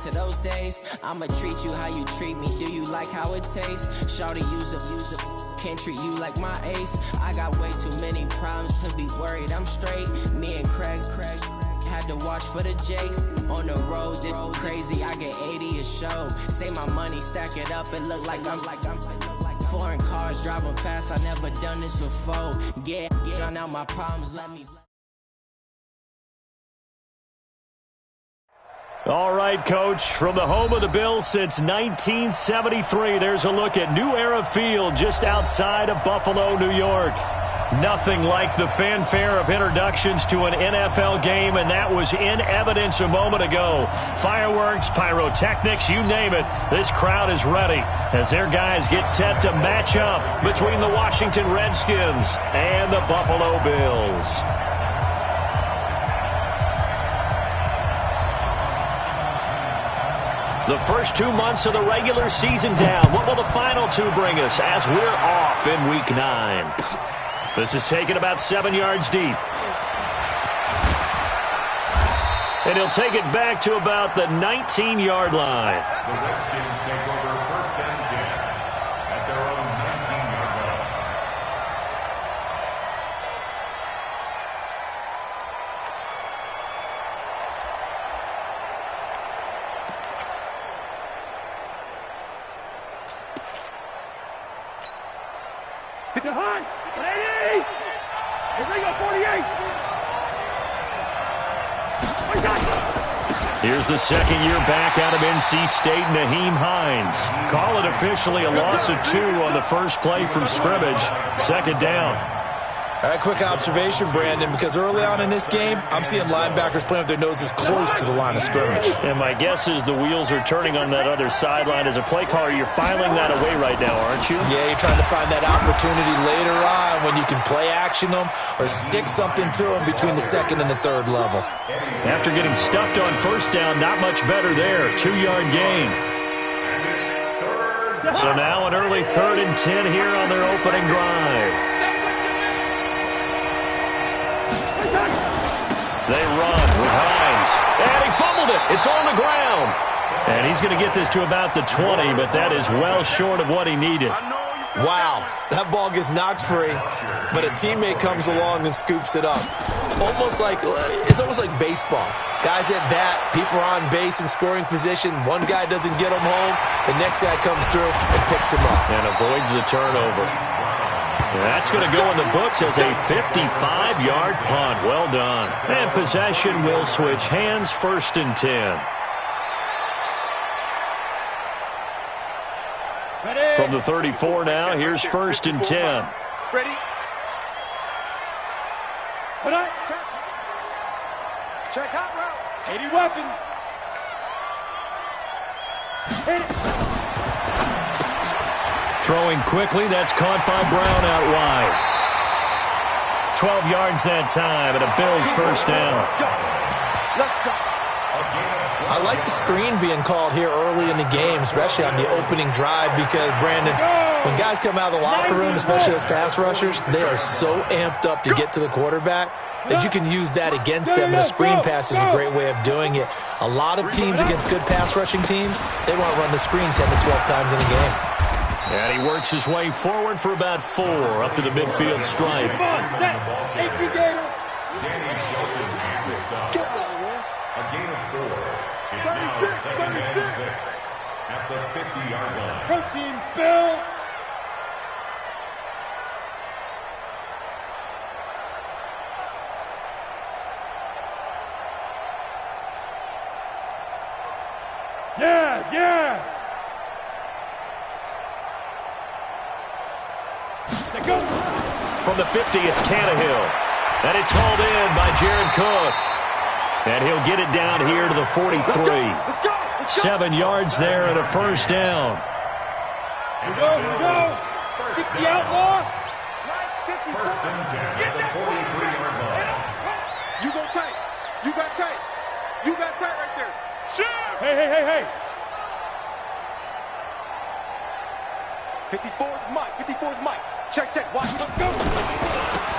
to those days. I'ma treat you how you treat me. Do you like how it tastes? Shawty, use up. Can't treat you like my ace. I got way too many problems to be worried. I'm straight. Me and Craig had to watch for the Jakes. On the road, this crazy. I get 80 a show. Say my money, stack it up. It look like I'm foreign cars driving fast. I never done this before. Get drown out my problems. Let me. All right, Coach, from the home of the Bills since 1973, there's a look at New Era Field just outside of Buffalo, New York. Nothing like the fanfare of introductions to an NFL game, and that was in evidence a moment ago. Fireworks, pyrotechnics, you name it, this crowd is ready as their guys get set to match up between the Washington Redskins and the Buffalo Bills. The first 2 months of the regular season down. What will the final two bring us as we're off in Week 9? This is taken about 7 yards deep. And he'll take it back to about the 19-yard line. The Redskins take over first and 10 at their own 19-yard line. Hit the hunt! 80! Here we go, 48! Here's the second year back out of NC State, Nyheim Hines. Call it officially a loss of 2 on the first play from scrimmage. Second down. All right, quick observation, Brandon, because early on in this game, I'm seeing linebackers playing with their noses close to the line of scrimmage. And my guess is the wheels are turning on that other sideline. As a play caller, you're filing that away right now, aren't you? Yeah, you're trying to find that opportunity later on when you can play action them or stick something to them between the second and the third level. After getting stuffed on first down, not much better there. 2-yard gain. So now an early 3rd and 10 here on their opening drive. They run with Hines. And he fumbled it. It's on the ground. And he's going to get this to about the 20, but that is well short of what he needed. Wow, that ball gets knocked free, but a teammate comes along and scoops it up. It's almost like baseball. Guys at bat, people are on base in scoring position. One guy doesn't get him home. The next guy comes through and picks him up. And avoids the turnover. That's going to go in the books as a 55-yard punt. Well done. And possession will switch hands, 1st and 10. Ready. From the 34 now, here's 1st and 10. Ready. Put up. Check. Check hot route. 80 weapon. Hit it. Throwing quickly, that's caught by Brown out wide. 12 yards that time, and a Bills first down. Let's go. I like the screen being called here early in the game, especially on the opening drive, because, Brandon, when guys come out of the locker room, especially as pass rushers, they are so amped up to get to the quarterback that you can use that against them, and a screen pass is a great way of doing it. A lot of teams against good pass rushing teams, they want to run the screen 10 to 12 times in a game. And he works his way forward for about 4 up to the midfield stripe. Come on, set. H.E. Gator. A gain of 4. It's now 2nd and 6 at the 50-yard line. Protein spill. Yes. Go. From the 50, it's Tannehill. And it's hauled in by Jared Cook. And he'll get it down here to the 43. Let's go. 7 yards there and a first down. Here we go. 60 outlaw. First and 10 at the 43-yard line. You go tight. You got tight. You got tight right there. Shoot. Hey. 54's Mike. Check. Watch. Go.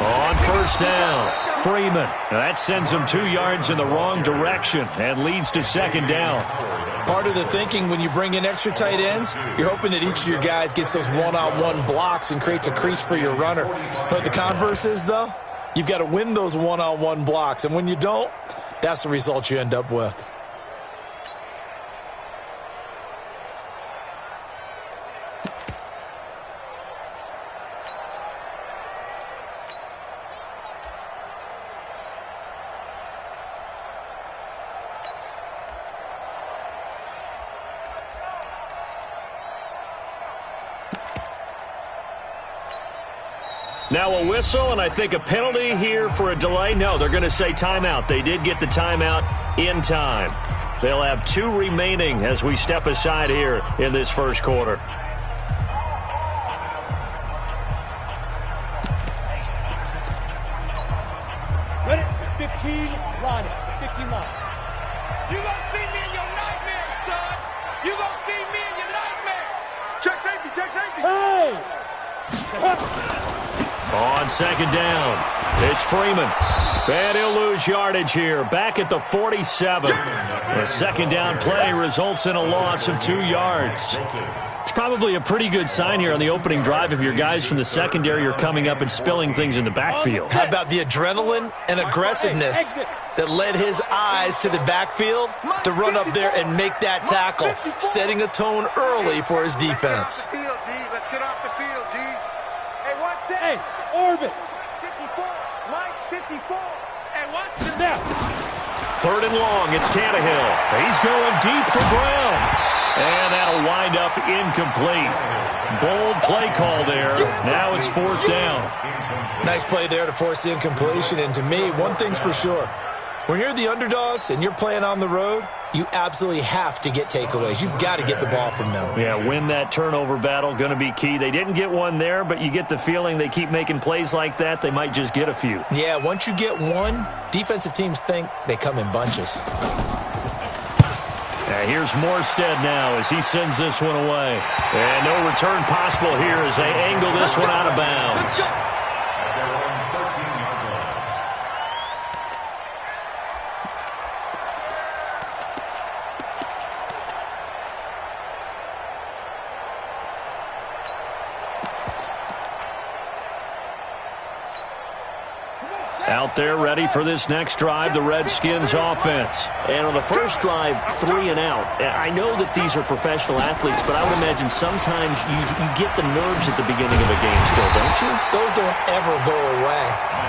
On first down, Freeman. That sends him 2 yards in the wrong direction and leads to second down. Part of the thinking when you bring in extra tight ends, you're hoping that each of your guys gets those one-on-one blocks and creates a crease for your runner. What the converse is, though? You've got to win those one-on-one blocks, and when you don't, that's the result you end up with. Now a whistle, and I think a penalty here for a delay. No, they're going to say timeout. They did get the timeout in time. They'll have 2 remaining as we step aside here in this first quarter. Ready? 15 line. 15 line. You gonna see me in your nightmares, son. You gonna see me in your nightmares. Check safety. Hey! On second down, it's Freeman. And he'll lose yardage here, back at the 47. A second down play results in a loss of 2 yards. It's probably a pretty good sign here on the opening drive if your guys from the secondary are coming up and spilling things in the backfield. How about the adrenaline and aggressiveness that led his eyes to the backfield to run up there and make that tackle, setting a tone early for his defense. Let's get off the field, D. Hey, what's that? Hey, orbit. 54. Mike, 54. Hey, what's the now? Third and long, it's Tannehill. He's going deep for Brown. And that'll wind up incomplete. Bold play call there. Now it's fourth down. Nice play there to force the incompletion. And to me, one thing's for sure. When you're the underdogs and you're playing on the road, you absolutely have to get takeaways. You've got to get the ball from them. Yeah, win that turnover battle, going to be key. They didn't get one there, but you get the feeling they keep making plays like that, they might just get a few. Yeah, once you get one, defensive teams think they come in bunches. Here's Morstead now as he sends this one away. And no return possible here as they angle this one out of bounds. Out there ready for this next drive, the Redskins offense. And on the first drive, 3 and out. I know that these are professional athletes, but I would imagine sometimes you get the nerves at the beginning of a game still, don't you? Those don't ever go away.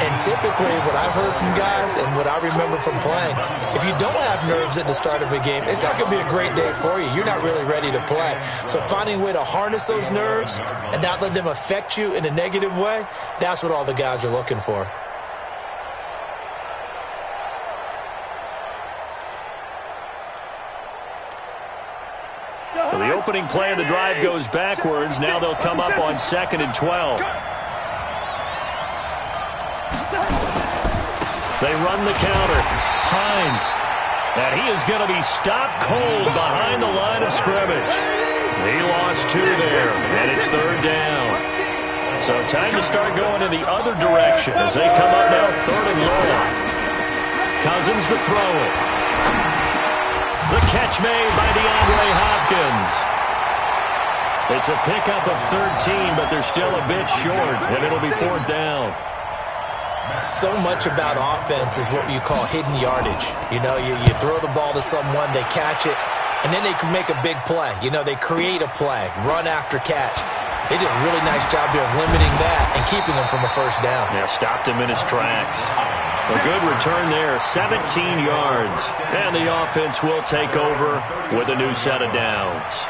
And typically what I've heard from guys and what I remember from playing, if you don't have nerves at the start of a game, it's not going to be a great day for you. You're not really ready to play. So finding a way to harness those nerves and not let them affect you in a negative way, that's what all the guys are looking for. So the opening play of the drive goes backwards. Now they'll come up on 2nd and 12. They run the counter. Hines. And he is going to be stopped cold behind the line of scrimmage. He lost 2 there, and it's 3rd down. So time to start going in the other direction as they come up now 3rd and long. Cousins to throw it. The catch made by DeAndre Hopkins. It's a pickup of 13, but they're still a bit short, and it'll be 4th down. So much about offense is what you call hidden yardage. You know, you throw the ball to someone, they catch it, and then they can make a big play. You know, they create a play, run after catch. They did a really nice job there of limiting that and keeping him from a first down. Yeah, stopped him in his tracks. A good return there, 17 yards. And the offense will take over with a new set of downs.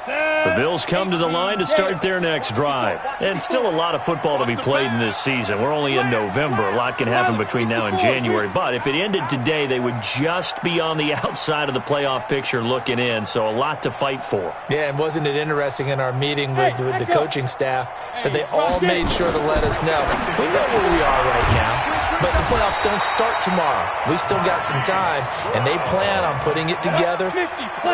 The Bills Bills come to the line to start their next drive. And still a lot of football to be played in this season. We're only in November. A lot can happen between now and January. But if it ended today, they would just be on the outside of the playoff picture looking in. So a lot to fight for. Yeah, and wasn't it interesting in our meeting with the coaching staff that they all made sure to let us know, we know where we are right now, but the playoffs don't start tomorrow. We still got some time, and they plan on putting it together,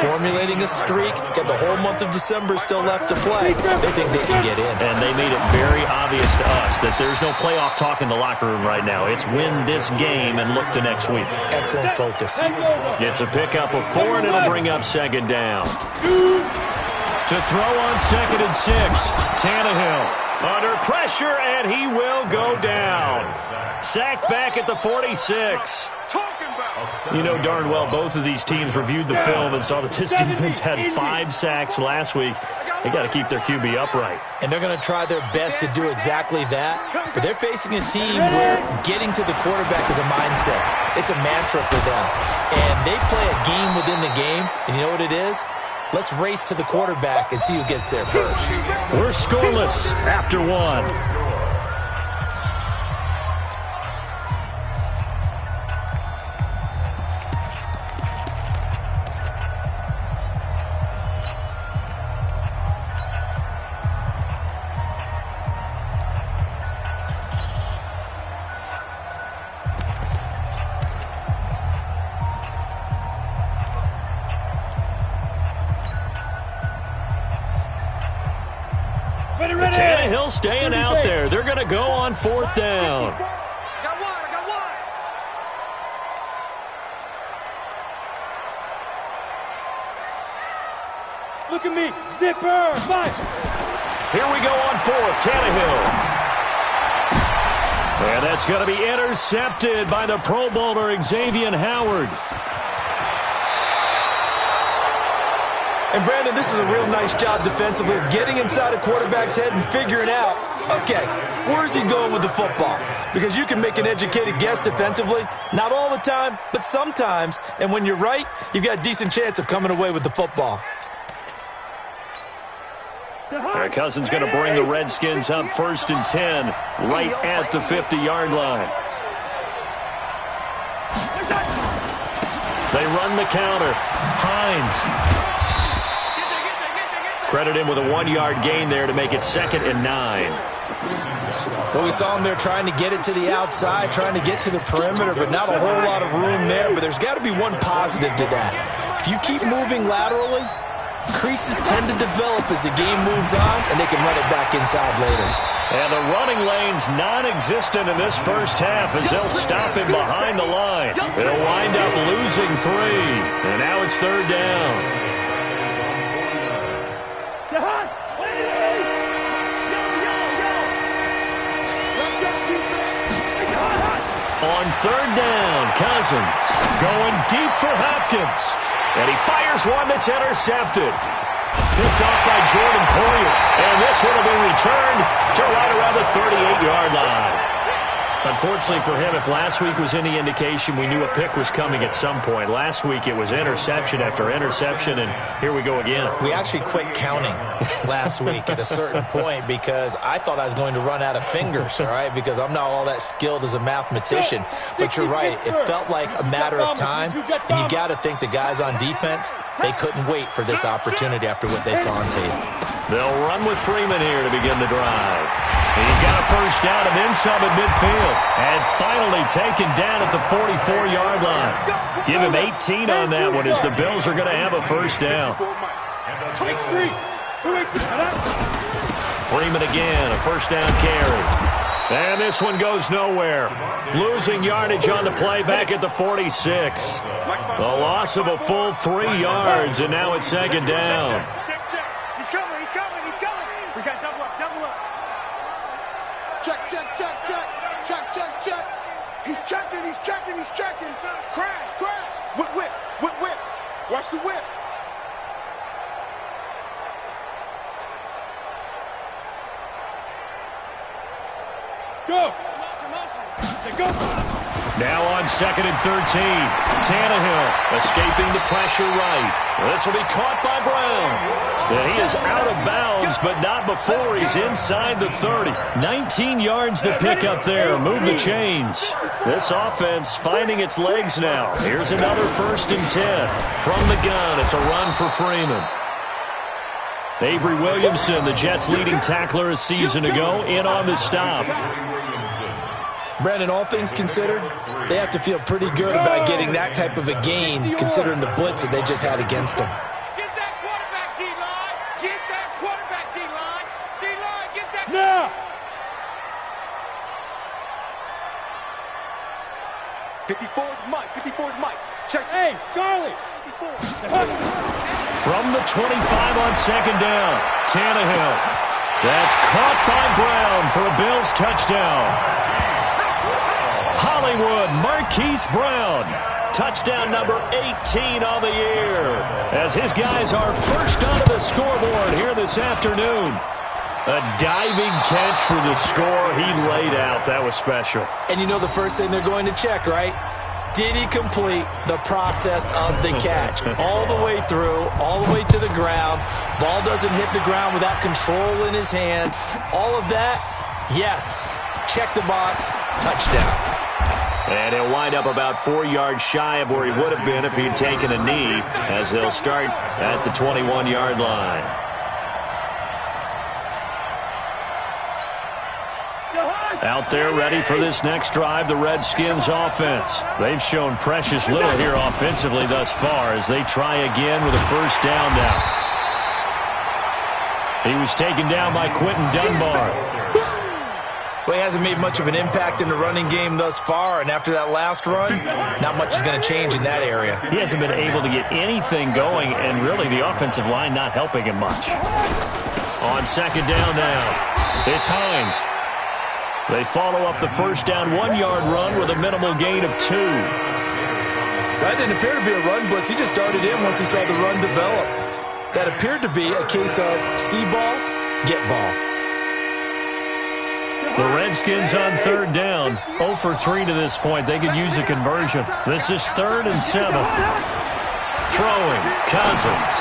formulating a streak, got the whole month of December still left to play. They think they can get in. And they made it very obvious to us that there's no playoff talk in the locker room right now. It's win this game and look to next week. Excellent focus. Gets a pickup of 4, and it'll bring up second down. To throw on 2nd and 6, Tannehill. Under pressure, and he will go down. Sacked back at the 46. You know darn well both of these teams reviewed the film and saw that this defense had 5 sacks last week. They got to keep their QB upright. And they're going to try their best to do exactly that. But they're facing a team where getting to the quarterback is a mindset. It's a mantra for them. And they play a game within the game. And you know what it is? Let's race to the quarterback and see who gets there first. We're scoreless after 1. Tannehill staying out there. They're going to go on 4th down. I got one. Look at me. Zipper. Fight. Here we go on 4th. Tannehill. And that's going to be intercepted by the Pro Bowler Xavier Howard. And, Brandon, this is a real nice job defensively of getting inside a quarterback's head and figuring out, okay, where's he going with the football? Because you can make an educated guess defensively. Not all the time, but sometimes. And when you're right, you've got a decent chance of coming away with the football. Cousins going to bring the Redskins up 1st and 10 right at the 50-yard line. They run the counter. Hines. Credit him with a 1-yard gain there to make it 2nd and 9. Well, we saw him there trying to get it to the outside, trying to get to the perimeter, but not a whole lot of room there. But there's got to be one positive to that. If you keep moving laterally, creases tend to develop as the game moves on, and they can run it back inside later. And the running lane's non-existent in this first half as they'll stop him behind the line. They'll wind up losing 3, and now it's 3rd down. On 3rd down, Cousins going deep for Hopkins. And he fires one that's intercepted. Picked off by Jordan Poyer. And this would have been returned to right around the 38-yard line. Unfortunately for him, if last week was any indication, we knew a pick was coming at some point. Last week it was interception after interception, and here we go again. We actually quit counting last week at a certain point because I thought I was going to run out of fingers, all right, because I'm not all that skilled as a mathematician. But you're right. It felt like a matter of time, and you got to think the guys on defense, they couldn't wait for this opportunity after what they saw on tape. They'll run with Freeman here to begin the drive. He's got a first down and then some at midfield. And finally taken down at the 44-yard line. Give him 18 on that one as the Bills are going to have a first down. Freeman again, a first down carry. And this one goes nowhere. Losing yardage on the play back at the 46. The loss of a full 3 yards, and now it's 2nd down. He's coming. We got double up. Check. He's checking. Crash. Whip. Watch the whip. Go. Now on 2nd and 13. Tannehill escaping the pressure right. This will be caught by Brown. And he is out of bounds, but not before he's inside the 30. 19 yards to pick up there. Move the chains. This offense finding its legs now. Here's another 1st and 10. From the gun, it's a run for Freeman. Avery Williamson, the Jets' leading tackler a season ago, in on the stop. Brandon, all things considered, they have to feel pretty good about getting that type of a gain, considering the blitz that they just had against them. Get that quarterback, D-line. Get that quarterback, D-line. D-line, get that. Now. 54's Mike. 54's Mike. Check. Hey, Charlie. 54. From the 25 on 2nd down, Tannehill. That's caught by Brown for a Bills touchdown. Hollywood, Marquise Brown. Touchdown number 18 on the year. As his guys are first onto the scoreboard here this afternoon. A diving catch for the score he laid out. That was special. And you know the first thing they're going to check, right? Did he complete the process of the catch? All the way through, all the way to the ground. Ball doesn't hit the ground without control in his hands. All of that, yes. Check the box, touchdown. And he'll wind up about 4 yards shy of where he would have been if he'd taken a knee, as they'll start at the 21-yard line. Out there ready for this next drive, the Redskins offense. They've shown precious little here offensively thus far as they try again with a 1st down now. He was taken down by Quentin Dunbar. Well, he hasn't made much of an impact in the running game thus far, and after that last run, not much is going to change in that area. He hasn't been able to get anything going, and really the offensive line not helping him much. On 2nd down now, it's Hines. They follow up the 1st down 1-yard run with a minimal gain of 2. That didn't appear to be a run blitz. He just darted in once he saw the run develop. That appeared to be a case of see ball, get ball. The Redskins on 3rd down, 0 for 3 to this point. They could use a conversion. This is 3rd and 7. Throwing, Cousins.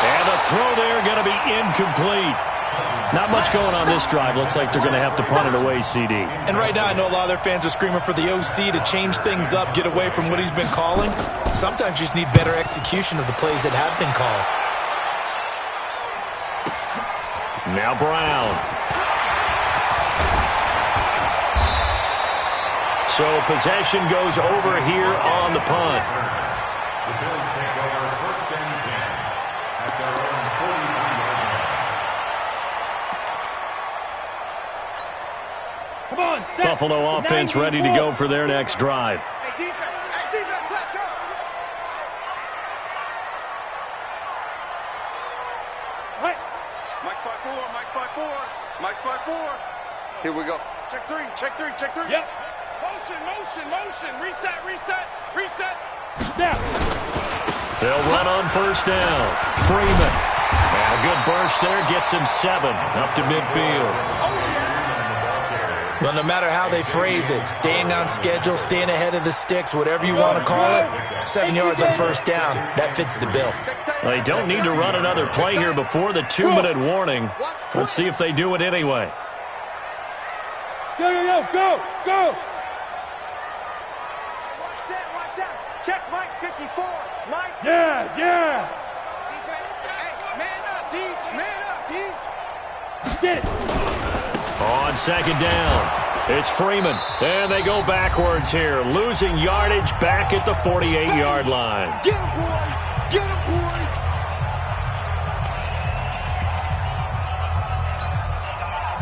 And the throw there going to be incomplete. Not much going on this drive. Looks like they're going to have to punt it away, CD. And right now I know a lot of their fans are screaming for the OC to change things up, get away from what he's been calling. Sometimes you just need better execution of the plays that have been called. Now Brown. So possession goes over here on the punt. The Bills take over 1st and 10 at their own 45-yard line. Come on, set. Buffalo offense ready to go for their next drive. Hey, defense, let's go. Right. Mike's 5-4. Mike's 5-4. Mike's 5-4. Here we go. Check 3. Check 3. Check 3. Yep. Motion. Reset. Now. They'll run on 1st down. Freeman. And a good burst there gets him 7 up to midfield. Well, no matter how they phrase it, staying on schedule, staying ahead of the sticks, whatever you want to call it, 7 yards on 1st down, that fits the bill. They don't need to run another play here before the 2-minute warning. Let's see if they do it anyway. Go. Watch out. Check Mike 54. Mike. Yes. Hey, man up, D. Get it. On 2nd down, it's Freeman. And they go backwards here, losing yardage back at the 48-yard line. Get him, boy.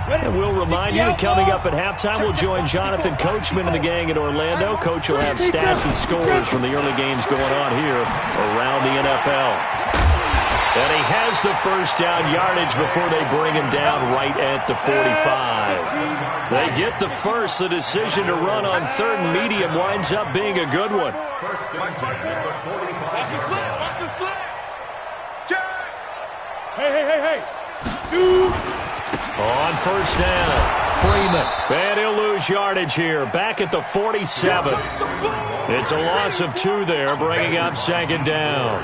And we'll remind you that coming up at halftime, we'll join Jonathan Coachman and the gang in Orlando. Coach will have stats and scores from the early games going on here around the NFL. And he has the 1st down yardage before they bring him down right at the 45. They get the first. The decision to run on 3rd and medium winds up being a good one. First and 10 at the 45. Watch the slip. Check. Hey. Shoot. On 1st down, Freeman. And he'll lose yardage here, back at the 47. It's a loss of 2 there, bringing up 2nd down.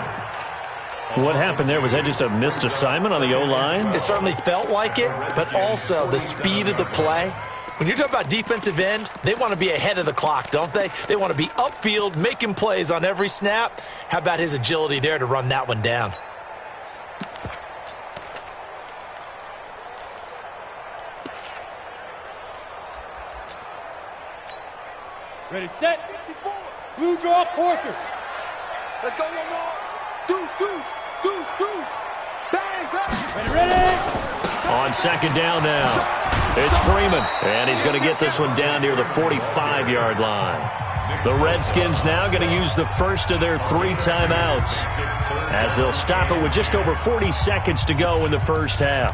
What happened there? Was that just a missed assignment on the O-line? It certainly felt like it, but also the speed of the play. When you're talking about defensive end, they want to be ahead of the clock, don't they? They want to be upfield, making plays on every snap. How about his agility there to run that one down? Ready, set. 54. Blue draw, Corker. Let's go one more. Deuce, deuce, deuce, deuce. Bang, bang. Ready. On second down now, it's Freeman, and he's going to get this one down near the 45-yard line. The Redskins now going to use the first of their 3 timeouts as they'll stop it with just over 40 seconds to go in the first half.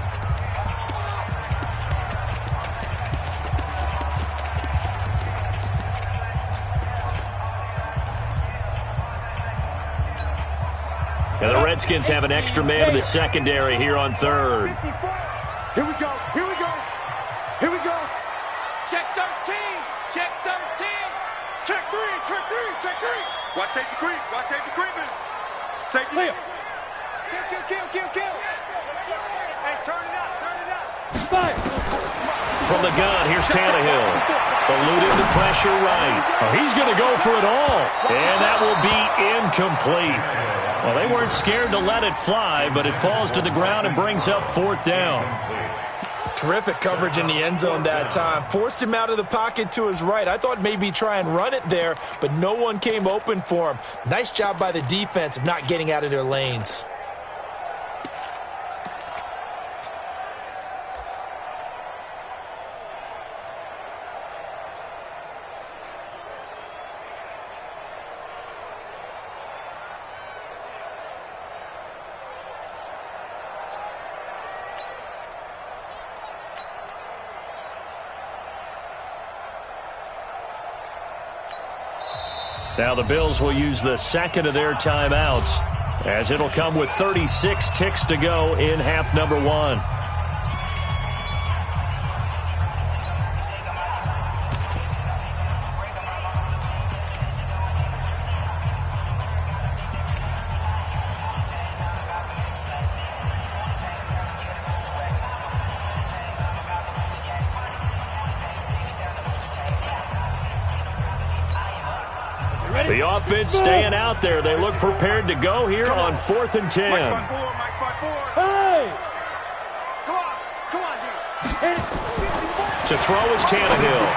And the Redskins have an extra man in the secondary here on third. Here we go. Here we go. Here we go. Check 13. Check 13. Check 3. Check 3. Check 3. Watch safety creep. Watch safety creeping. Safety. Clear. Kill. Hey, turn it out. Turn it out. Fire. From the gun, here's Tannehill. Eluding the pressure right. Oh, he's going to go for it all. And that will be incomplete. Well, they weren't scared to let it fly, but it falls to the ground and brings up 4th down. Terrific coverage in the end zone that time. Forced him out of the pocket to his right. I thought maybe try and run it there, but no one came open for him. Nice job by the defense of not getting out of their lanes. Now the Bills will use the second of their timeouts as it'll come with 36 ticks to go in half number 1. The offense staying out there. They look prepared to go here on 4th and 10. Mike 5-4. Hey. Come on, D. To throw is Tannehill.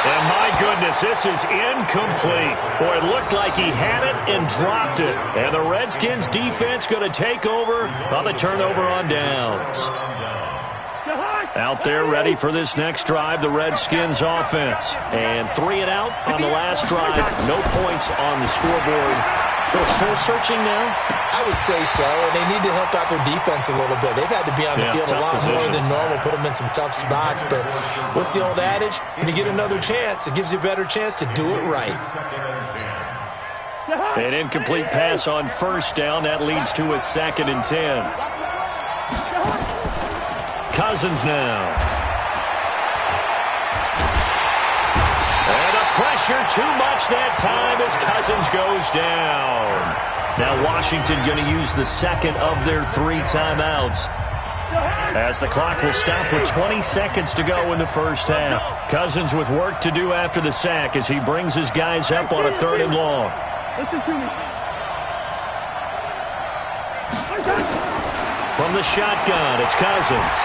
And my goodness, this is incomplete. Boy, it looked like he had it and dropped it. And the Redskins defense going to take over on the turnover on downs. Out there ready for this next drive, the Redskins offense. And 3 and out on the last drive. No points on the scoreboard. A little soul-searching now? I would say so, and they need to help out their defense a little bit. They've had to be on the field a lot more than normal, put them in some tough spots. But what's the old adage? When you get another chance, it gives you a better chance to do it right. An incomplete pass on first down. That leads to a 2nd and 10. Cousins now. And the pressure too much that time as Cousins goes down. Now Washington going to use the second of their 3 timeouts as the clock will stop with 20 seconds to go in the first half. Cousins with work to do after the sack as he brings his guys up on a 3rd and long. Listen to me. From the shotgun, it's Cousins.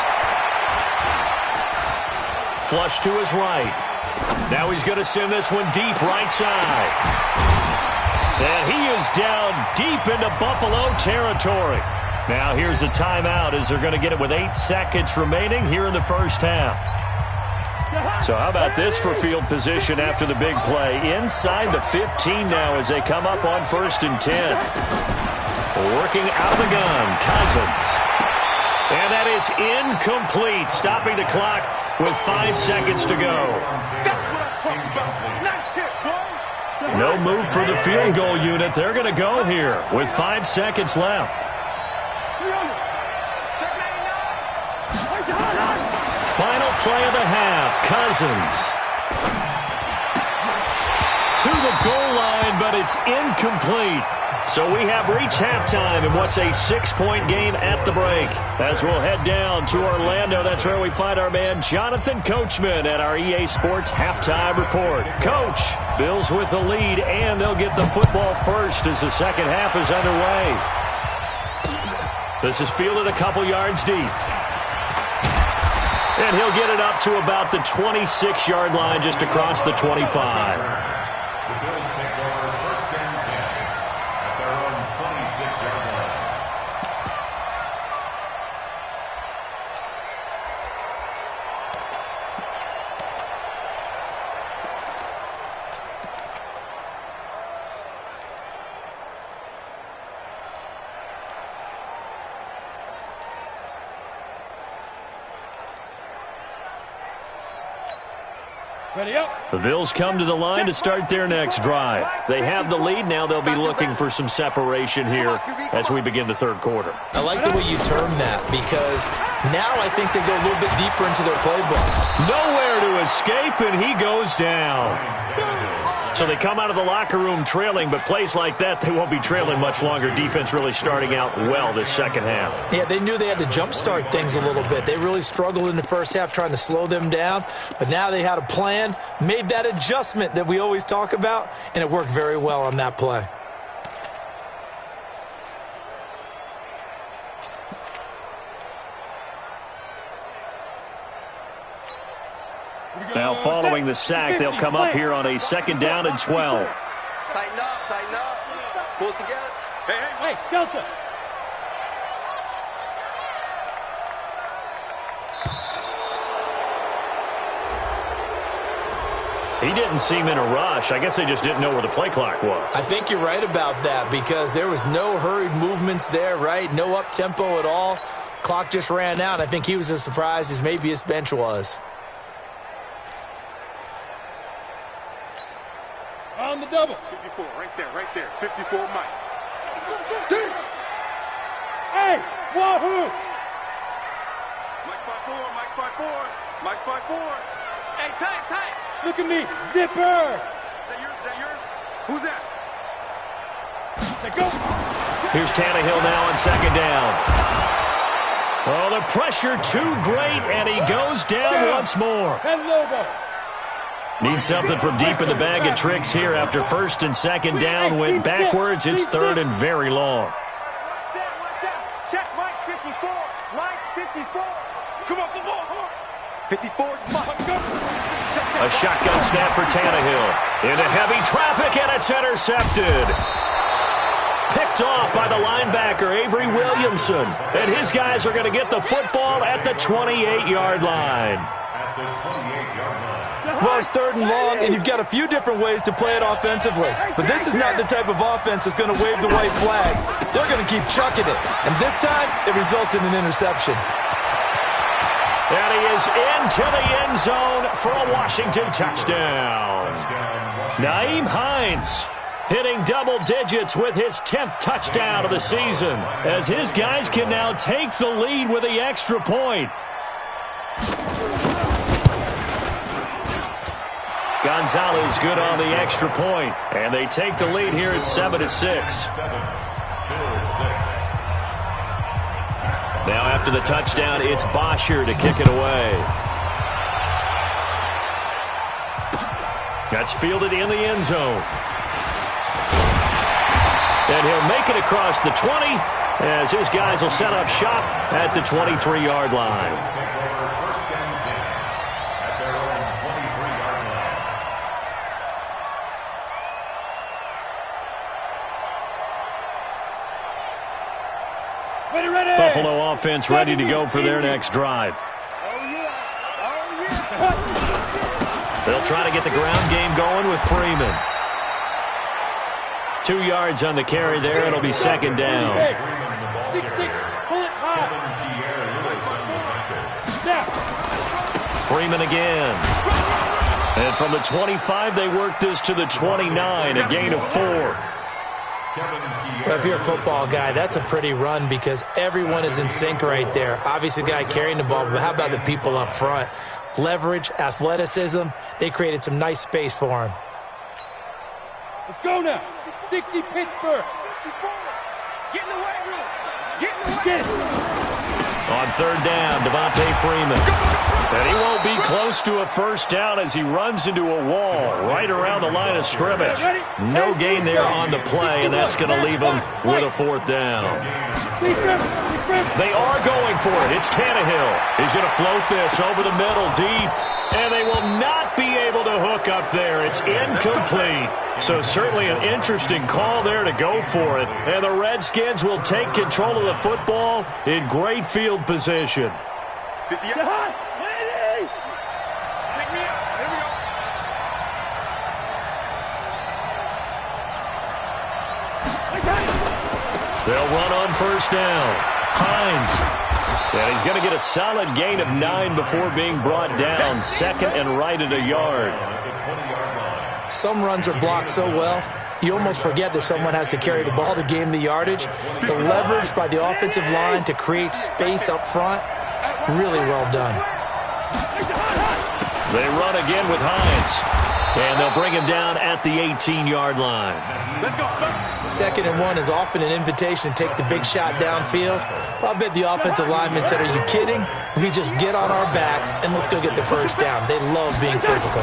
Flush to his right. Now he's going to send this one deep right side. And he is down deep into Buffalo territory. Now here's a timeout as they're going to get it with 8 seconds remaining here in the first half. So how about this for field position after the big play? Inside the 15 now as they come up on 1st and 10. Working out the gun, Cousins. And that is incomplete, stopping the clock with 5 seconds to go. That's what I'm talking about. Nice hit, boy. No move for the field goal unit. They're going to go here with 5 seconds left. Final play of the half. Cousins to the goal line, but it's incomplete. So we have reached halftime in what's a 6-point game at the break. As we'll head down to Orlando, that's where we find our man Jonathan Coachman at our EA Sports Halftime Report. Coach, Bills with the lead, and they'll get the football first as the second half is underway. This is fielded a couple yards deep. And he'll get it up to about the 26-yard line just across the 25. The Bills take over first and 10 at their own 26-yard line. Ready up. The Bills come to the line to start their next drive. They have the lead. Now they'll be looking for some separation here as we begin the third quarter. I like the way you term that because now I think they go a little bit deeper into their playbook. Nowhere to escape, and he goes down. So they come out of the locker room trailing, but plays like that, they won't be trailing much longer. Defense really starting out well this second half. Yeah, they knew they had to jumpstart things a little bit. They really struggled in the first half trying to slow them down, but now they had a plan, made that adjustment that we always talk about, and it worked very well on that play. Now following the sack, they'll come up here on a 2nd down and 12. Tighten up, tighten up. Pull it together. Hey, Delta. He didn't seem in a rush. I guess they just didn't know where the play clock was. I think you're right about that because there was no hurried movements there, right? No up-tempo at all. Clock just ran out. I think he was as surprised as maybe his bench was. On the double. 54, right there. 54, Mike. Hey, wahoo! Mike's 5'4", Mike's 5'4", Mike's 5'4". Hey, tight. Look at me, zipper. Is that yours? Who's that? Say go. Here's Tannehill now on 2nd down. Oh, the pressure too great, and he goes down once more. 10 Lobo. Needs something from deep in the bag of tricks here after 1st and 2nd down. Went backwards. It's 3rd and very long. Watch out. Check Mike 54. Mike 54. Come on, the ball. 54. A shotgun snap for Tannehill. Into heavy traffic, and it's intercepted. Picked off by the linebacker, Avery Williamson. And his guys are going to get the football at the 28-yard line. At the 28-yard line. Well, it's 3rd and long, and you've got a few different ways to play it offensively. But this is not the type of offense that's going to wave the white flag. They're going to keep chucking it. And this time, it results in an interception. And he is into the end zone for a Washington touchdown. Nyheim Hines hitting double digits with his 10th touchdown of the season, as his guys can now take the lead with the extra point. Gonzalez good on the extra point, and they take the lead here at 7-6. Now after the touchdown, it's Bosher to kick it away. That's fielded in the end zone. And he'll make it across the 20 as his guys will set up shop at the 23-yard line. Buffalo offense ready to go for their next drive. They'll try to get the ground game going with Freeman. 2 yards on the carry there. It'll be 2nd down. 6-6, pull it high. Freeman again. And from the 25, they work this to the 29, a gain of 4. Well, if you're a football guy, that's a pretty run because everyone is in sync right there. Obviously, the guy carrying the ball, but how about the people up front? Leverage, athleticism, they created some nice space for him. Let's go now. 60 Pittsburgh. Get in the weight room. Get in the weight room. On third down, Devontae Freeman. And he won't be close to a first down as he runs into a wall right around the line of scrimmage. No gain there on the play, and that's going to leave him with a fourth down. They are going for it. It's Tannehill. He's going to float this over the middle deep, and they will not be able to hook up there. It's incomplete. So certainly an interesting call there to go for it. And the Redskins will take control of the football in great field position. 50 yards. Pick me up. Here we go. They'll run on first down. Hines. And he's going to get a solid gain of 9 before being brought down. Second and right at a yard. Some runs are blocked so well, you almost forget that someone has to carry the ball to gain the yardage. The leverage by the offensive line to create space up front, really well done. They run again with Hines. And they'll bring him down at the 18-yard line. Let's go. Second and 1 is often an invitation to take the big shot downfield. I bet the offensive lineman said, "Are you kidding? We just get on our backs and let's go get the first down." They love being physical.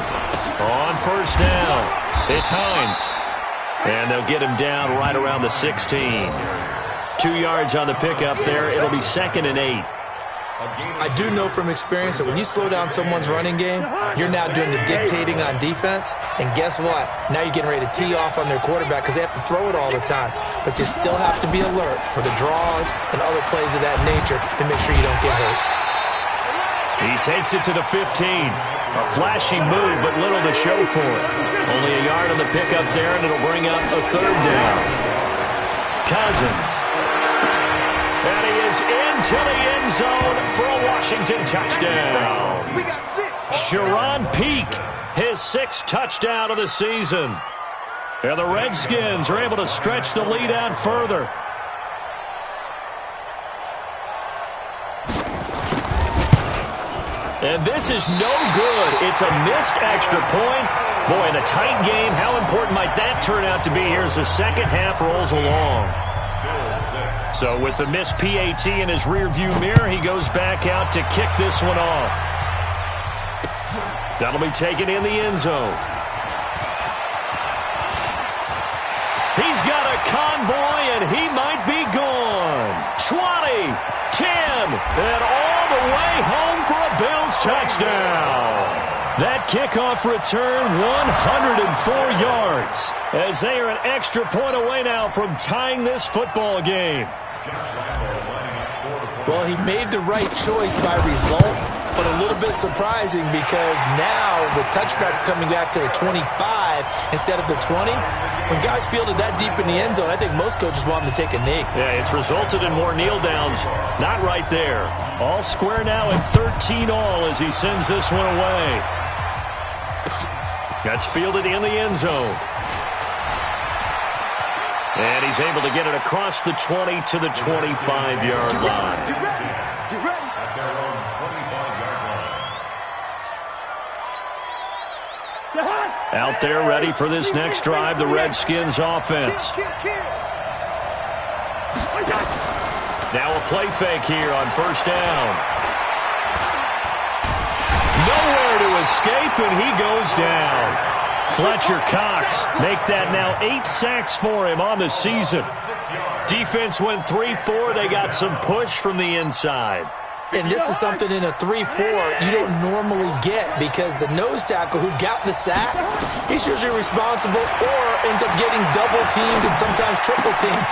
On first down, it's Hines. And they'll get him down right around the 16. 2 yards on the pickup there. It'll be second and 8. I do know from experience that when you slow down someone's running game, you're now doing the dictating on defense. And guess what? Now you're getting ready to tee off on their quarterback because they have to throw it all the time. But you still have to be alert for the draws and other plays of that nature to make sure you don't get hurt. He takes it to the 15. A flashy move, but little to show for it. Only a yard on the pickup there, and it'll bring up a third down. Cousins. And he is into the end zone for a Washington touchdown. We got 6. Sharon Peak, his 6th touchdown of the season. And the Redskins are able to stretch the lead out further. And this is no good. It's a missed extra point. Boy, in a tight game, how important might that turn out to be here as the second half rolls along? So with the missed PAT in his rearview mirror, he goes back out to kick this one off. That'll be taken in the end zone. He's got a convoy, and he might be gone. 20, 10, and all the way home for a Bills touchdown. That kickoff return, 104 yards, as they are an extra point away now from tying this football game. Well, he made the right choice by result, but a little bit surprising because now with touchbacks coming back to the 25 instead of the 20, when guys fielded that deep in the end zone, I think most coaches want them to take a knee. Yeah, it's resulted in more kneel downs. Not right there. All square now at 13 all as he sends this one away. That's fielded in the end zone. And he's able to get it across the 20 to the 25-yard line. Get ready. At their own 25-yard line. Out there ready for this next drive, the Redskins offense. Now a play fake here on first down. Nowhere to escape, and he goes down. Fletcher Cox make that now 8 sacks for him on the season. Defense went 3-4. They got some push from the inside. And this is something in a 3-4 you don't normally get because the nose tackle who got the sack, he's usually responsible or ends up getting double-teamed and sometimes triple-teamed.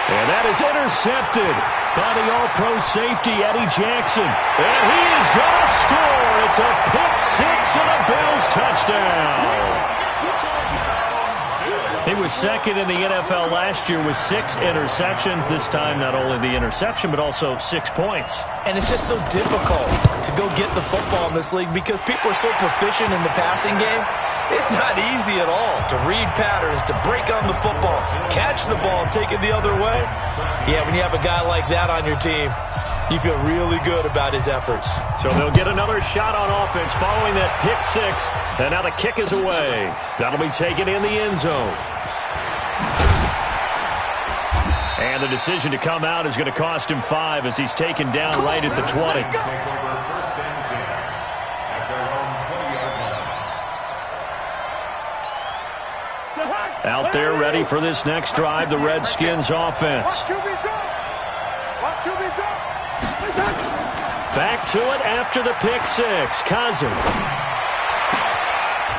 And that is intercepted by the all-pro safety, Eddie Jackson. And he is going to score. It's a pick six and a Bills touchdown. He was second in the NFL last year with 6 interceptions. This time, not only the interception, but also 6 points. And it's just so difficult to go get the football in this league because people are so proficient in the passing game. It's not easy at all to read patterns, to break on the football, catch the ball, and take it the other way. Yeah, when you have a guy like that on your team, you feel really good about his efforts. So they'll get another shot on offense following that pick six. And now the kick is away. That'll be taken in the end zone. And the decision to come out is going to cost him 5 as he's taken down right at the 20. Out there ready for this next drive, the Redskins offense. Back to it after the pick 6. Cousin.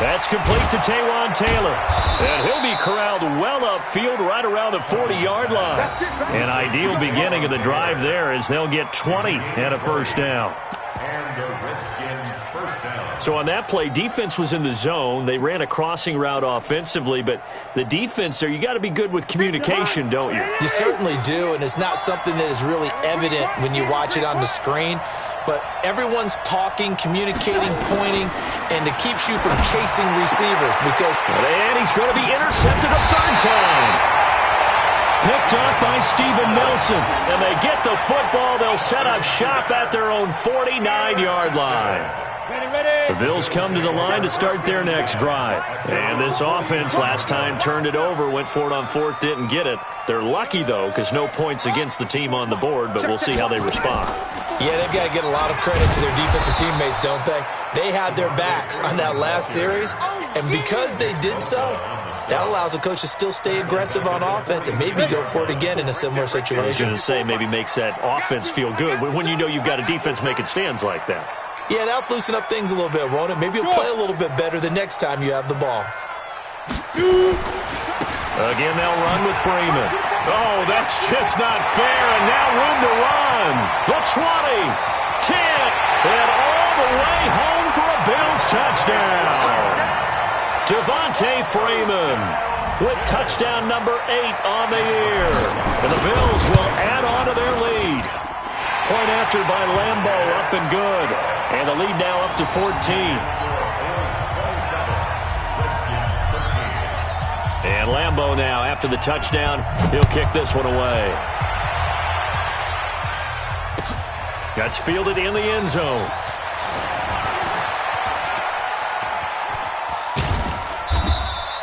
That's complete to Taywan Taylor. And he'll be corralled well upfield right around the 40-yard line. An ideal beginning of the drive there as they'll get 20 and a first down. So on that play, defense was in the zone. They ran a crossing route offensively, but the defense there, you got to be good with communication, don't you? You certainly do, and it's not something that is really evident when you watch it on the screen. But everyone's talking, communicating, pointing, and it keeps you from chasing receivers because... And he's going to be intercepted a third time. Picked up by Steven Nelson. And they get the football. They'll set up shop at their own 49-yard line. The Bills come to the line to start their next drive. And this offense last time turned it over, went for it on 4th, didn't get it. They're lucky, though, because no points against the team on the board, but we'll see how they respond. Yeah, they've got to get a lot of credit to their defensive teammates, don't they? They had their backs on that last series, and because they did so, that allows the coach to still stay aggressive on offense and maybe go for it again in a similar situation. I was going to say maybe makes that offense feel good when you know you've got a defense making stands like that. Yeah, that'll loosen up things a little bit, won't it? Maybe you'll play a little bit better the next time you have the ball. Again, they'll run with Freeman. Oh, that's just not fair, and now room to run. The 20, 10, and all the way home for a Bills touchdown. Devontae Freeman with touchdown number 8 on the year. And the Bills will add on to their lead. Point after by Lambo, up and good. And the lead now up to 14. And Lambo now, after the touchdown, he'll kick this one away. That's fielded in the end zone.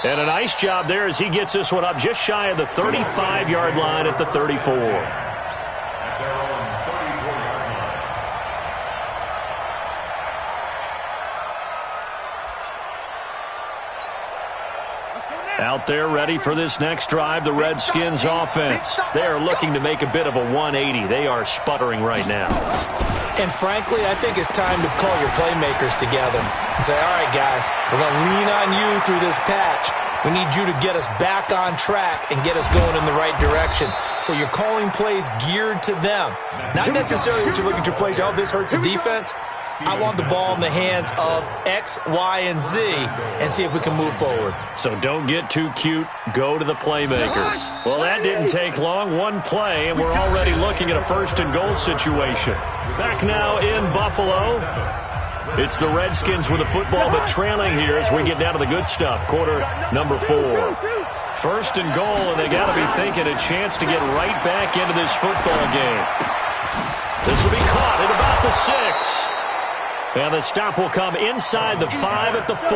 And a nice job there as he gets this one up just shy of the 35-yard line at the 34. Out there ready for this next drive, the Redskins offense. They are looking to make a bit of a 180. They are sputtering right now. And frankly, I think it's time to call your playmakers together and say, all right, guys, we're going to lean on you through this patch. We need you to get us back on track and get us going in the right direction. So you're calling plays geared to them. Not necessarily that you look at your plays, oh, this hurts the defense. I want the ball in the hands of X, Y, and Z and see if we can move forward. So don't get too cute. Go to the playmakers. Well, that didn't take long. One play, and we're already looking at a 1st and goal situation. Back now in Buffalo. It's the Redskins with the football, but trailing here as we get down to the good stuff. Quarter number 4. 1st and goal, and they got to be thinking a chance to get right back into this football game. This will be caught at about the 6. And the stop will come inside the 5 at the 4.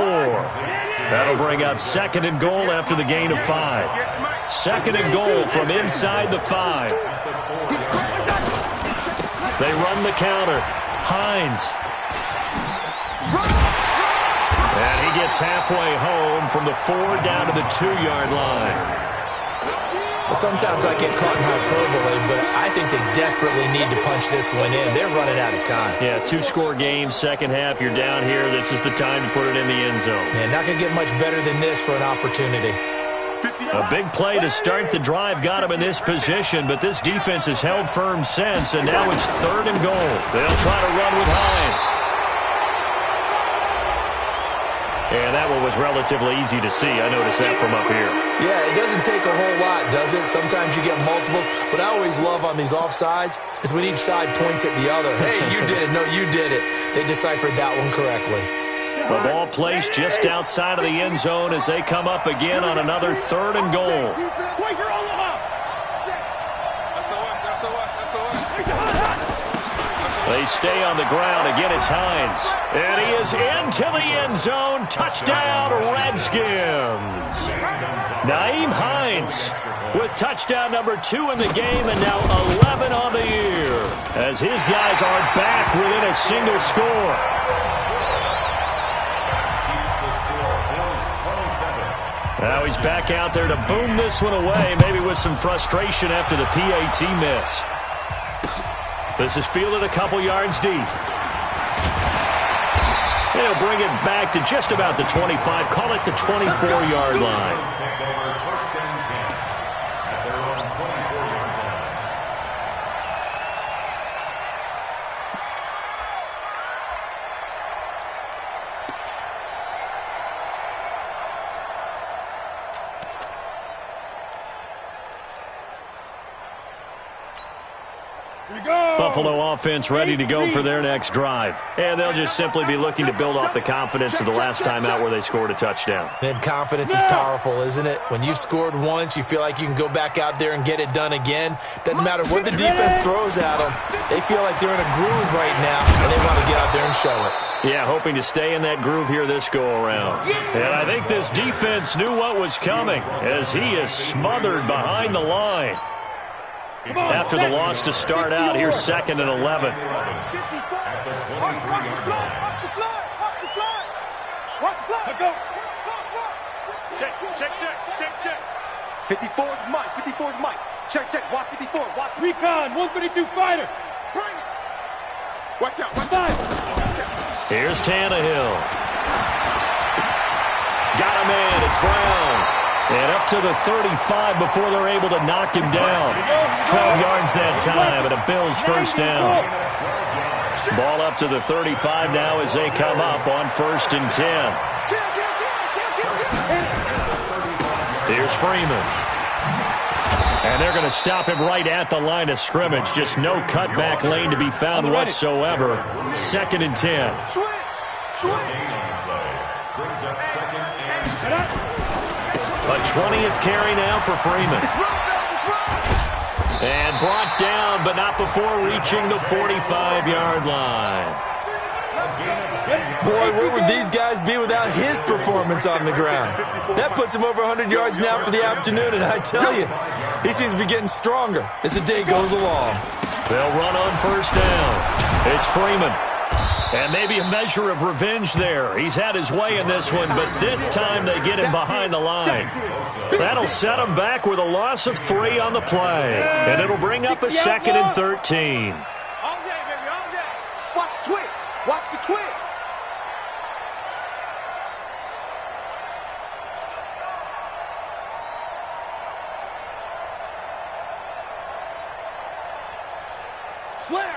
That'll bring up 2nd and goal after the gain of 5. 2nd and goal from inside the 5. They run the counter. Hines. And he gets halfway home from the 4 down to the 2-yard line. Well, sometimes I get caught in hyperbole, but I think they desperately need to punch this one in. They're running out of time. Yeah, 2-score game, second half. You're down here. This is the time to put it in the end zone. Man, not going to get much better than this for an opportunity. A big play to start the drive got him in this position, but this defense has held firm since, and now it's 3rd and goal. They'll try to run with Hines. And that one was relatively easy to see. I noticed that from up here. Yeah, it doesn't take a whole lot, does it? Sometimes you get multiples. What I always love on these offsides is when each side points at the other. Hey, you did it. No, you did it. They deciphered that one correctly. The ball placed just outside of the end zone as they come up again on another 3rd and goal. They stay on the ground. Again, it's Hines. And he is into the end zone. Touchdown, Redskins. Nyheim Hines with touchdown number 2 in the game and now 11 on the year as his guys are back within a single score. Now he's back out there to boom this one away, maybe with some frustration after the PAT miss. This is fielded a couple yards deep. They'll bring it back to just about the 25, call it the 24-yard line. Buffalo offense ready to go for their next drive. And they'll just simply be looking to build off the confidence of the last time out where they scored a touchdown. And confidence is powerful, isn't it? When you've scored once, you feel like you can go back out there and get it done again. Doesn't matter what the defense throws at them. They feel like they're in a groove right now, and they want to get out there and show it. Yeah, hoping to stay in that groove here this go-around. And I think this defense knew what was coming as he is smothered behind the line. After the loss to start out, here's 2nd and 11. Check. 54 is Mike. Check. Watch 54. Watch recon. 132 fighter. Bring it. Watch out. Here's Tannehill. Got a man. It's Brown. And up to the 35 before they're able to knock him down. 12 yards that time, and a Bills first down. Ball up to the 35 now as they come up on 1st and 10. Here's Freeman. And they're going to stop him right at the line of scrimmage. Just no cutback lane to be found whatsoever. 2nd and 10. Switch. Brings up 2nd and 10. A 20th carry now for Freeman. And brought down, but not before reaching the 45-yard line. Boy, where would these guys be without his performance on the ground? That puts him over 100 yards now for the afternoon, and I tell you, he seems to be getting stronger as the day goes along. They'll run on 1st down. It's Freeman. And maybe a measure of revenge there. He's had his way in this one, but this time they get him behind the line. That'll set him back with a loss of 3 on the play. And it'll bring up a 2nd and 13. All day, baby, all day. Watch the twist. Watch the twist. Slam.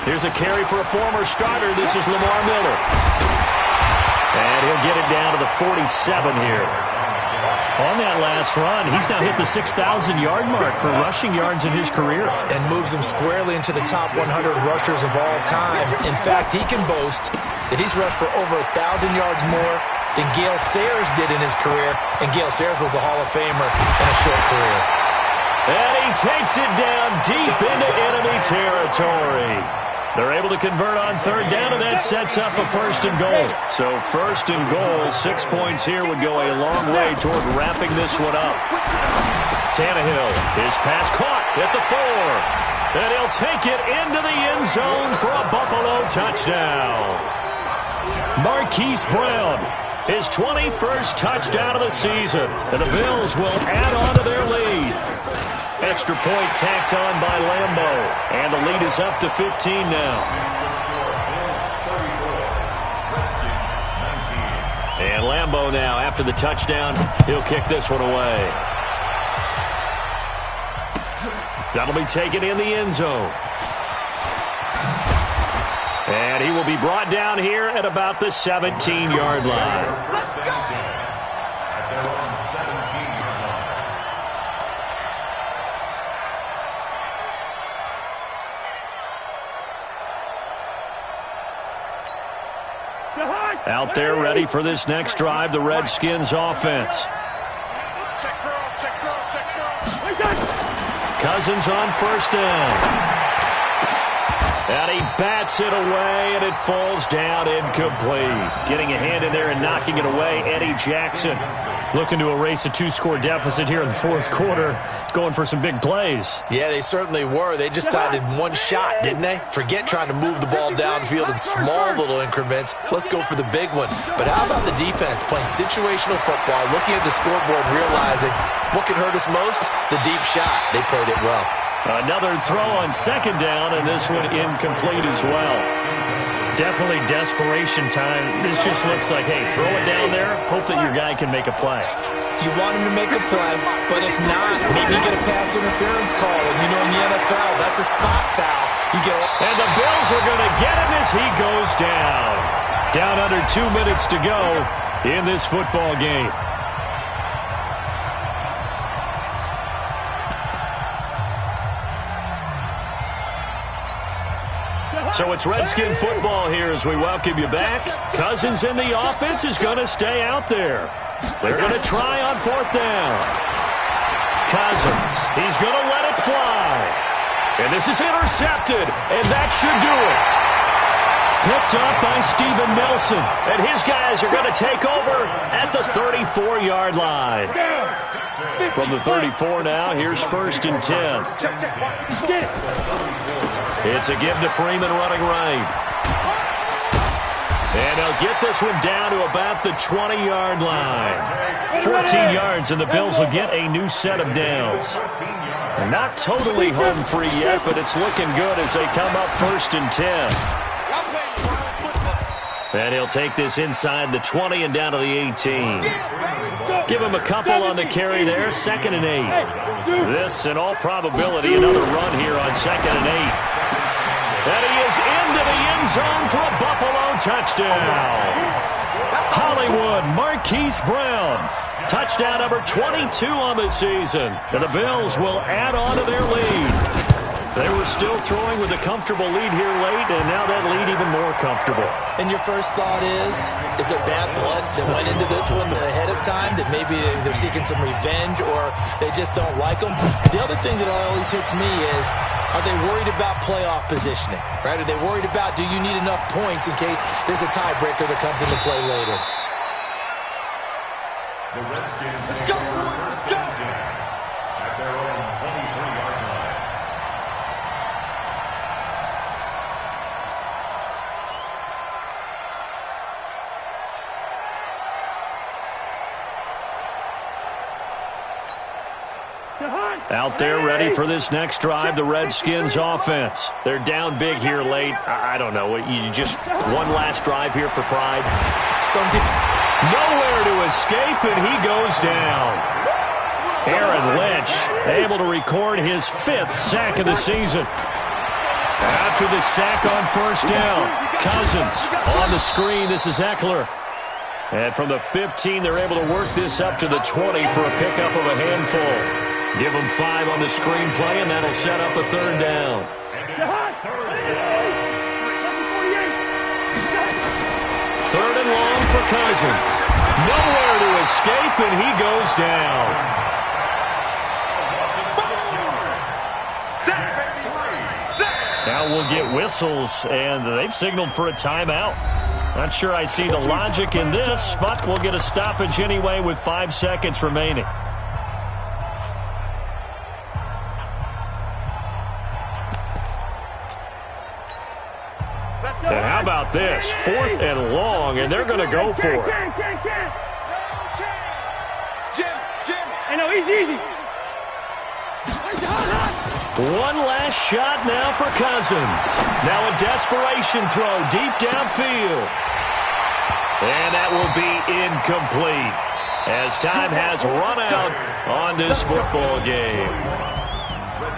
Here's a carry for a former starter. This is Lamar Miller. And he'll get it down to the 47 here. On that last run, he's now hit the 6,000-yard mark for rushing yards in his career. And moves him squarely into the top 100 rushers of all time. In fact, he can boast that he's rushed for over 1,000 yards more than Gale Sayers did in his career. And Gale Sayers was a Hall of Famer in a short career. And he takes it down deep into enemy territory. They're able to convert on 3rd down, and that sets up a 1st and goal. So 1st and goal, 6 points here would go a long way toward wrapping this one up. Tannehill, his pass caught at the 4. And he'll take it into the end zone for a Buffalo touchdown. Marquise Brown, his 21st touchdown of the season. And the Bills will add on to their lead. Extra point tacked on by Lambeau. And the lead is up to 15 now. And Lambeau now, after the touchdown, he'll kick this one away. That'll be taken in the end zone. And he will be brought down here at about the 17-yard line. Let's go! Out there ready for this next drive, the Redskins offense. Check cross. Cousins on 1st down. bats it away, and it falls down incomplete. Getting a hand in there and knocking it away, Eddie Jackson. Looking to erase a 2-score deficit here in the fourth quarter. Going for some big plays. Yeah, they certainly were. They just decided one shot, didn't they? Forget trying to move the ball downfield in small little increments. Let's go for the big one. But how about the defense playing situational football, looking at the scoreboard and realizing what can hurt us most? The deep shot. They played it well. Another throw on second down, and this one incomplete as well. Definitely desperation time. This just looks like, hey, throw it down there, hope that your guy can make a play. You want him to make a play, but if not, maybe you get a pass interference call. And you know in the NFL, that's a spot foul. And the Bills are going to get him as he goes down. Down under 2 minutes to go in this football game. So it's Redskin football here as we welcome you back. Cousins in the offense is going to stay out there. They're going to try on fourth down. Cousins, he's going to let it fly. And this is intercepted, and that should do it. Picked up by Steven Nelson, and his guys are going to take over at the 34-yard line. From the 34 now, here's 1st and 10. It's a give to Freeman running right. And they'll get this one down to about the 20-yard line. 14 yards, and the Bills will get a new set of downs. They're not totally home free yet, but it's looking good as they come up 1st and 10. And he'll take this inside the 20 and down to the 18. Give him a couple on the carry there, 2nd and 8. This, in all probability, another run here on 2nd and 8. And he is into the end zone for a Buffalo touchdown. Hollywood Marquise Brown. Touchdown number 22 on the season. And the Bills will add on to their lead. They were still throwing with a comfortable lead here late, and now that lead even more comfortable. And your first thought is there bad blood that went into this one ahead of time, that maybe they're seeking some revenge or they just don't like them? The other thing that always hits me is, are they worried about playoff positioning? Right? Are they worried about, do you need enough points in case there's a tiebreaker that comes into play later? The Redskins take first and 10 at their own 23-yard line. Out there ready for this next drive, the Redskins offense. They're down big here late. I don't know. You just one last drive here for pride. Nowhere to escape, and he goes down. Aaron Lynch able to record his 5th sack of the season. After the sack on 1st down, Cousins on the screen. This is Eckler. And from the 15, they're able to work this up to the 20 for a pickup of a handful. Give them 5 on the screenplay, and that'll set up a 3rd down. 3rd and long for Cousins. Nowhere to escape, and he goes down. Now we'll get whistles, and they've signaled for a timeout. Not sure I see the logic in this, but we'll get a stoppage anyway with 5 seconds remaining. And how about this? 4th and long, and they're going to go for it. Jim. I know, easy. One last shot now for Cousins. Now a desperation throw deep downfield. And that will be incomplete as time has run out on this football game.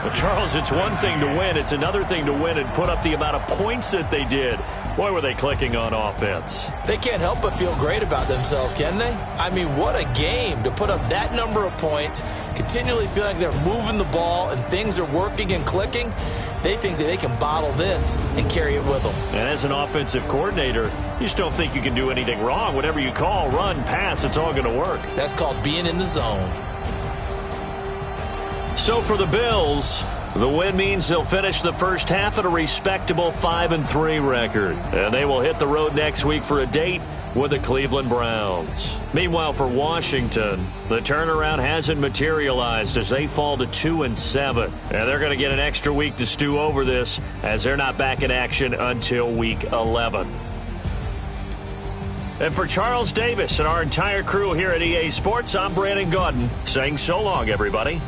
But Charles, it's one thing to win. It's another thing to win and put up the amount of points that they did. Boy, were they clicking on offense. They can't help but feel great about themselves, can they? I mean, what a game to put up that number of points, continually feel like they're moving the ball and things are working and clicking. They think that they can bottle this and carry it with them. And as an offensive coordinator, you just don't think you can do anything wrong. Whatever you call, run, pass, it's all going to work. That's called being in the zone. So for the Bills, The win means they'll finish the first half at a respectable 5-3 record. And they will hit the road next week for a date with the Cleveland Browns. Meanwhile, for Washington, the turnaround hasn't materialized as they fall to 2-7. And they're going to get an extra week to stew over this as they're not back in action until week 11. And for Charles Davis and our entire crew here at EA Sports, I'm Brandon Gaudin saying so long, everybody.